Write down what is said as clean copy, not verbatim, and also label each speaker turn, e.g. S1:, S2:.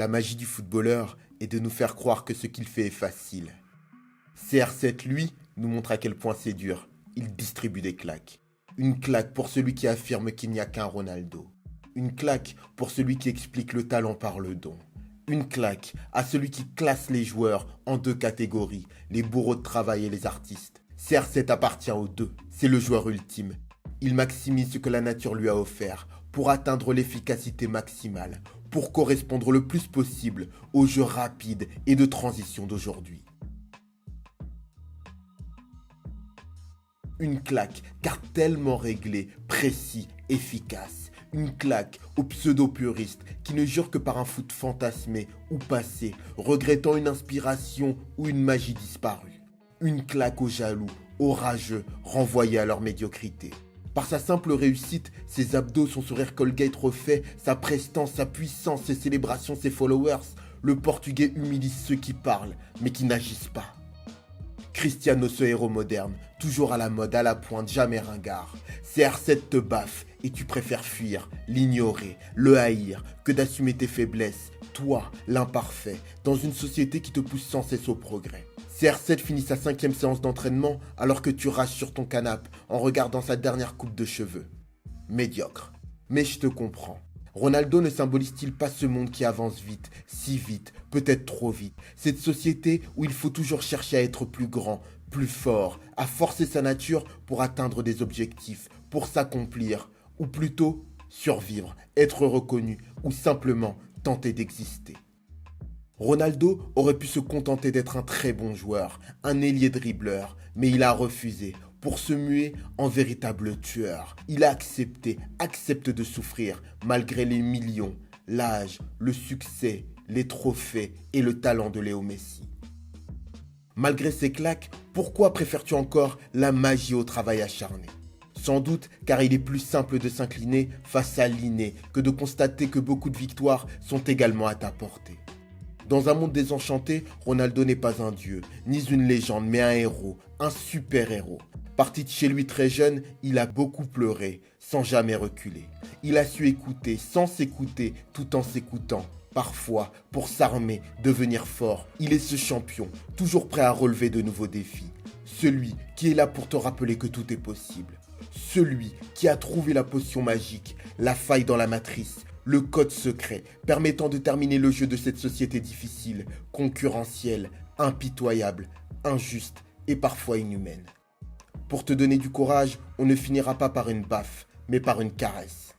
S1: La magie du footballeur est de nous faire croire que ce qu'il fait est facile. CR7, lui, nous montre à quel point c'est dur. Il distribue des claques. Une claque pour celui qui affirme qu'il n'y a qu'un Ronaldo. Une claque pour celui qui explique le talent par le don. Une claque à celui qui classe les joueurs en deux catégories, les bourreaux de travail et les artistes. CR7 appartient aux deux, c'est le joueur ultime. Il maximise ce que la nature lui a offert pour atteindre l'efficacité maximale, pour correspondre le plus possible aux jeux rapides et de transition d'aujourd'hui. Une claque, car tellement réglé, précis, efficace. Une claque aux pseudo-puristes qui ne jurent que par un foot fantasmé ou passé, regrettant une inspiration ou une magie disparue. Une claque aux jaloux, aux rageux, renvoyés à leur médiocrité. Par sa simple réussite, ses abdos, son sourire Colgate refait, sa prestance, sa puissance, ses célébrations, ses followers, le Portugais humilie ceux qui parlent, mais qui n'agissent pas. Cristiano, ce héros moderne, toujours à la mode, à la pointe, jamais ringard. CR7 te baffe et tu préfères fuir, l'ignorer, le haïr, que d'assumer tes faiblesses, toi, l'imparfait, dans une société qui te pousse sans cesse au progrès. CR7 finit sa 5e séance d'entraînement alors que tu rages sur ton canapé en regardant sa dernière coupe de cheveux. Médiocre. Mais je te comprends. Ronaldo ne symbolise-t-il pas ce monde qui avance vite, si vite, peut-être trop vite? Cette société où il faut toujours chercher à être plus grand, plus fort, à forcer sa nature pour atteindre des objectifs, pour s'accomplir, ou plutôt survivre, être reconnu, ou simplement tenter d'exister. Ronaldo aurait pu se contenter d'être un très bon joueur, un ailier dribbleur, mais il a refusé pour se muer en véritable tueur. Il a accepte de souffrir malgré les millions, l'âge, le succès, les trophées et le talent de Léo Messi. Malgré ces claques, pourquoi préfères-tu encore la magie au travail acharné? Sans doute car il est plus simple de s'incliner face à l'inné que de constater que beaucoup de victoires sont également à ta portée. Dans un monde désenchanté, Ronaldo n'est pas un dieu, ni une légende, mais un héros, un super-héros. Parti de chez lui très jeune, il a beaucoup pleuré, sans jamais reculer. Il a su écouter, sans s'écouter, tout en s'écoutant. Parfois, pour s'armer, devenir fort, il est ce champion, toujours prêt à relever de nouveaux défis. Celui qui est là pour te rappeler que tout est possible. Celui qui a trouvé la potion magique, la faille dans la matrice, le code secret permettant de terminer le jeu de cette société difficile, concurrentielle, impitoyable, injuste et parfois inhumaine. Pour te donner du courage, on ne finira pas par une baffe, mais par une caresse.